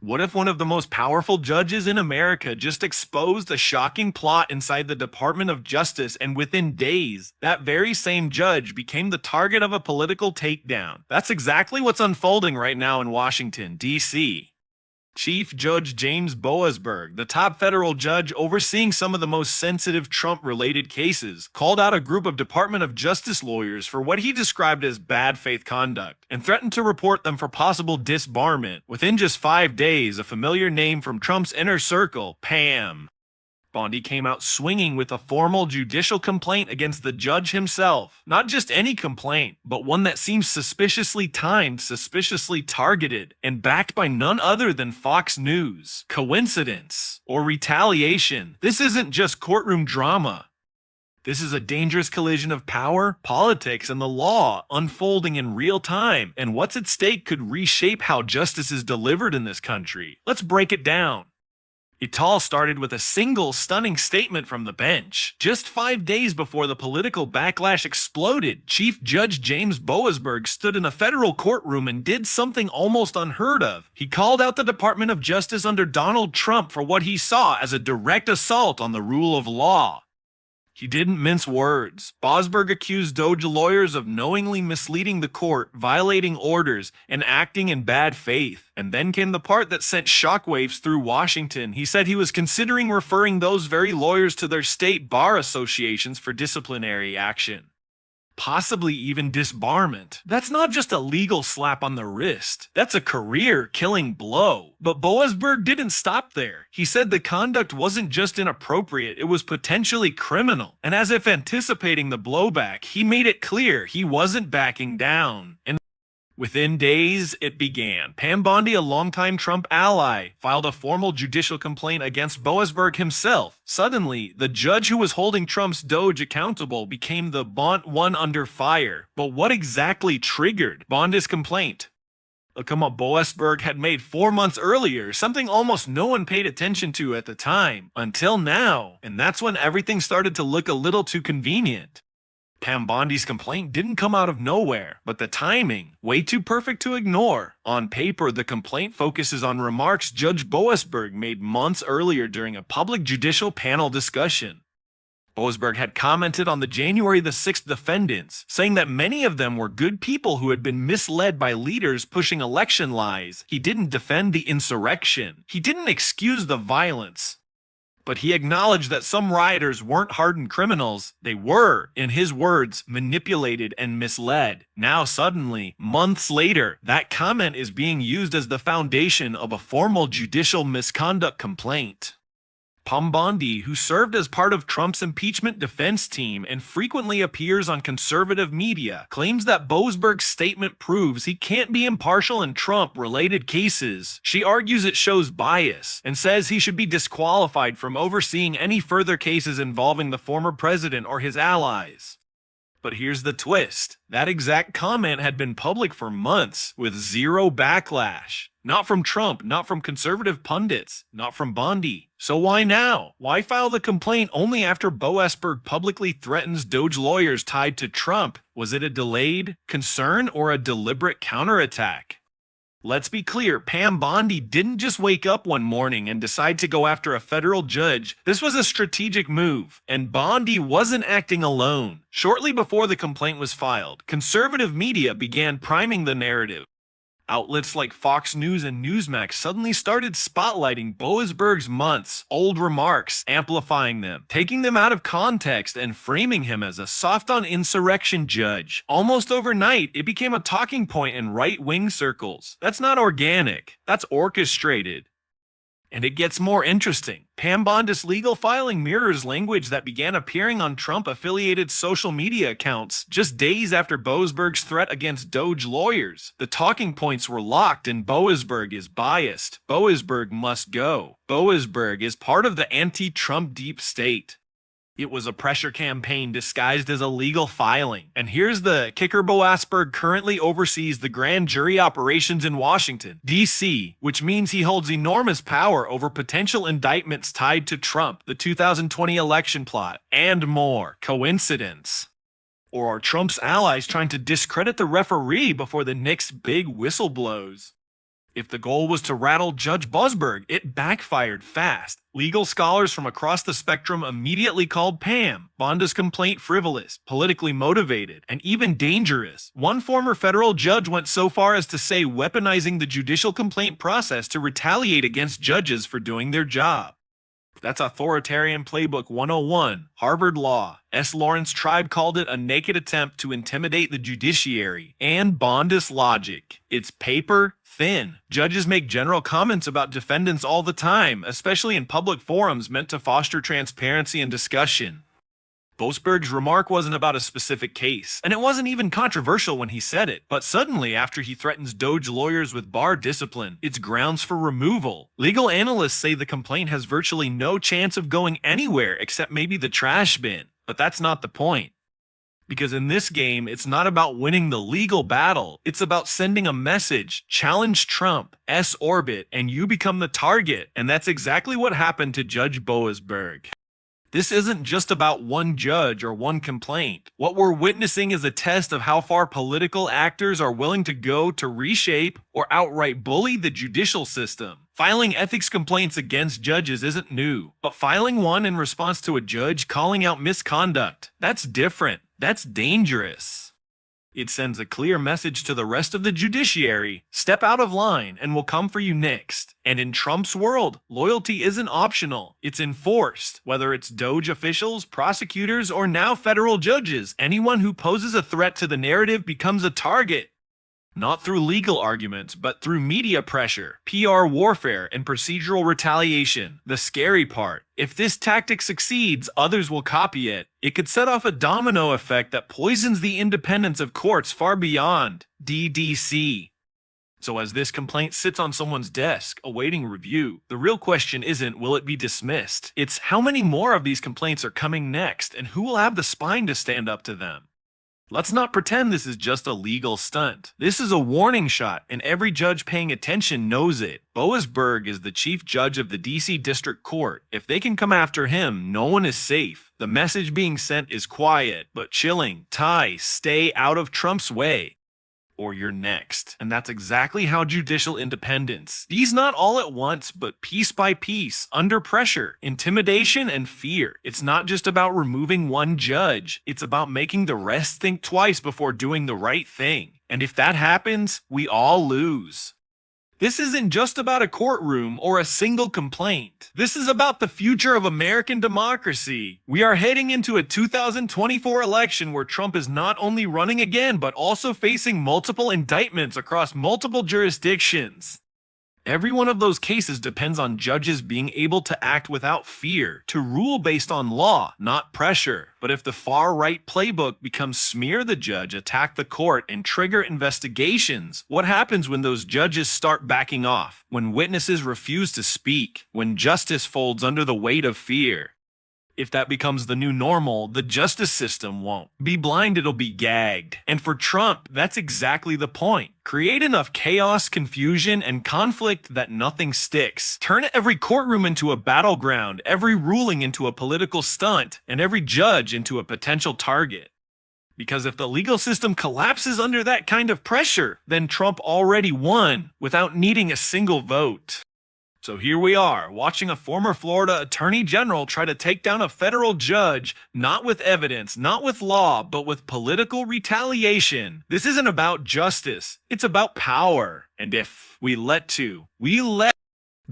What if one of the most powerful judges in America just exposed a shocking plot inside the Department of Justice, and within days, that very same judge became the target of a political takedown? That's exactly what's unfolding right now in Washington, D.C. Chief Judge James Boasberg, the top federal judge overseeing some of the most sensitive Trump-related cases, called out a group of Department of Justice lawyers for what he described as bad faith conduct and threatened to report them for possible disbarment. Within just 5 days, a familiar name from Trump's inner circle, Pam Bondi, came out swinging with a formal judicial complaint against the judge himself. Not just any complaint, but one that seems suspiciously timed, suspiciously targeted, and backed by none other than Fox News. Coincidence? Or retaliation? This isn't just courtroom drama. This is a dangerous collision of power, politics, and the law unfolding in real time, and what's at stake could reshape how justice is delivered in this country. Let's break it down. It all started with a single stunning statement from the bench. Just 5 days before the political backlash exploded, Chief Judge James Boasberg stood in a federal courtroom and did something almost unheard of. He called out the Department of Justice under Donald Trump for what he saw as a direct assault on the rule of law. He didn't mince words. Boasberg accused DOJ lawyers of knowingly misleading the court, violating orders, and acting in bad faith. And then came the part that sent shockwaves through Washington. He said he was considering referring those very lawyers to their state bar associations for disciplinary action. Possibly even disbarment. That's not just a legal slap on the wrist. That's a career-killing blow. But Boasberg didn't stop there. He said the conduct wasn't just inappropriate, it was potentially criminal. And as if anticipating the blowback, he made it clear he wasn't backing down. And within days, it began. Pam Bondi, a longtime Trump ally, filed a formal judicial complaint against Boasberg himself. Suddenly, the judge who was holding Trump's DOJ accountable became the one under fire. But what exactly triggered Bondi's complaint? A come up Boasberg had made 4 months earlier, something almost no one paid attention to at the time, until now. And that's when everything started to look a little too convenient. Pam Bondi's complaint didn't come out of nowhere, but the timing, way too perfect to ignore. On paper, the complaint focuses on remarks Judge Boasberg made months earlier during a public judicial panel discussion. Boasberg had commented on the January 6th defendants, saying that many of them were good people who had been misled by leaders pushing election lies. He didn't defend the insurrection. He didn't excuse the violence. But he acknowledged that some rioters weren't hardened criminals. They were, in his words, manipulated and misled. Now suddenly, months later, that comment is being used as the foundation of a formal judicial misconduct complaint. Pam Bondi, who served as part of Trump's impeachment defense team and frequently appears on conservative media, claims that Boasberg's statement proves he can't be impartial in Trump-related cases. She argues it shows bias and says he should be disqualified from overseeing any further cases involving the former president or his allies. But here's the twist. That exact comment had been public for months, with zero backlash. Not from Trump, not from conservative pundits, not from Bondi. So why now? Why file the complaint only after Boasberg publicly threatens DOJ lawyers tied to Trump? Was it a delayed concern or a deliberate counterattack? Let's be clear, Pam Bondi didn't just wake up one morning and decide to go after a federal judge. This was a strategic move, and Bondi wasn't acting alone. Shortly before the complaint was filed, conservative media began priming the narrative. Outlets like Fox News and Newsmax suddenly started spotlighting Boasberg's months-old remarks, amplifying them, taking them out of context, and framing him as a soft-on-insurrection judge. Almost overnight, it became a talking point in right-wing circles. That's not organic. That's orchestrated. And it gets more interesting. Pam Bondi's legal filing mirrors language that began appearing on Trump-affiliated social media accounts just days after Boasberg's threat against DOJ lawyers. The talking points were locked and Boasberg is biased. Boasberg must go. Boasberg is part of the anti-Trump deep state. It was a pressure campaign disguised as a legal filing. And here's the kicker: Boasberg currently oversees the grand jury operations in Washington, D.C., which means he holds enormous power over potential indictments tied to Trump, the 2020 election plot, and more. Coincidence? Or are Trump's allies trying to discredit the referee before the next big whistle blows? If the goal was to rattle Judge Busberg, it backfired fast. Legal scholars from across the spectrum immediately called Bonda's complaint frivolous, politically motivated, and even dangerous. One former federal judge went so far as to say weaponizing the judicial complaint process to retaliate against judges for doing their job. That's Authoritarian Playbook 101, Harvard Law. S. Lawrence Tribe called it a naked attempt to intimidate the judiciary, and Bondist logic. It's paper thin. Judges make general comments about defendants all the time, especially in public forums meant to foster transparency and discussion. Busberg's remark wasn't about a specific case, and it wasn't even controversial when he said it, but suddenly after he threatens Doge lawyers with bar discipline, it's grounds for removal. Legal analysts say the complaint has virtually no chance of going anywhere except maybe the trash bin, but that's not the point. Because in this game, it's not about winning the legal battle, it's about sending a message, challenge Trump, S-orbit, and you become the target, and that's exactly what happened to Judge Busberg. This isn't just about one judge or one complaint. What we're witnessing is a test of how far political actors are willing to go to reshape or outright bully the judicial system. Filing ethics complaints against judges isn't new, but filing one in response to a judge calling out misconduct, that's different. That's dangerous. It sends a clear message to the rest of the judiciary: step out of line and we'll come for you next. And in Trump's world, loyalty isn't optional, it's enforced. Whether it's Doge officials, prosecutors, or now federal judges, anyone who poses a threat to the narrative becomes a target. Not through legal arguments, but through media pressure, PR warfare, and procedural retaliation. The scary part: if this tactic succeeds, others will copy it. It could set off a domino effect that poisons the independence of courts far beyond DDC. So as this complaint sits on someone's desk, awaiting review, the real question isn't will it be dismissed? It's how many more of these complaints are coming next, and who will have the spine to stand up to them? Let's not pretend this is just a legal stunt. This is a warning shot, and every judge paying attention knows it. Busberg is the chief judge of the DC District Court. If they can come after him, no one is safe. The message being sent is quiet, but chilling. Ty, stay out of Trump's way, or you're next. And that's exactly how judicial independence. These not all at once, but piece by piece, under pressure, intimidation, and fear. It's not just about removing one judge. It's about making the rest think twice before doing the right thing. And if that happens, we all lose. This isn't just about a courtroom or a single complaint. This is about the future of American democracy. We are heading into a 2024 election where Trump is not only running again, but also facing multiple indictments across multiple jurisdictions. Every one of those cases depends on judges being able to act without fear, to rule based on law, not pressure. But if the far-right playbook becomes smear the judge, attack the court, and trigger investigations, what happens when those judges start backing off? When witnesses refuse to speak? When justice folds under the weight of fear? If that becomes the new normal, the justice system won't be blind, it'll be gagged. And for Trump, that's exactly the point. Create enough chaos, confusion, and conflict that nothing sticks. Turn every courtroom into a battleground, every ruling into a political stunt, and every judge into a potential target. Because if the legal system collapses under that kind of pressure, then Trump already won without needing a single vote. So here we are, watching a former Florida attorney general try to take down a federal judge, not with evidence, not with law, but with political retaliation. This isn't about justice, it's about power. And if we let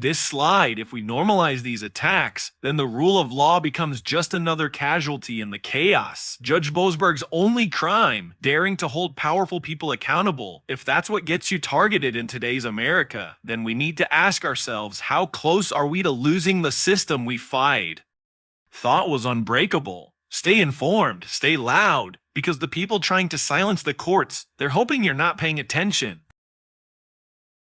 this slide, if we normalize these attacks, then the rule of law becomes just another casualty in the chaos. Judge Busberg's only crime, daring to hold powerful people accountable. If that's what gets you targeted in today's America, then we need to ask ourselves, how close are we to losing the system we fight? Thought was unbreakable. Stay informed, stay loud, because the people trying to silence the courts, they're hoping you're not paying attention.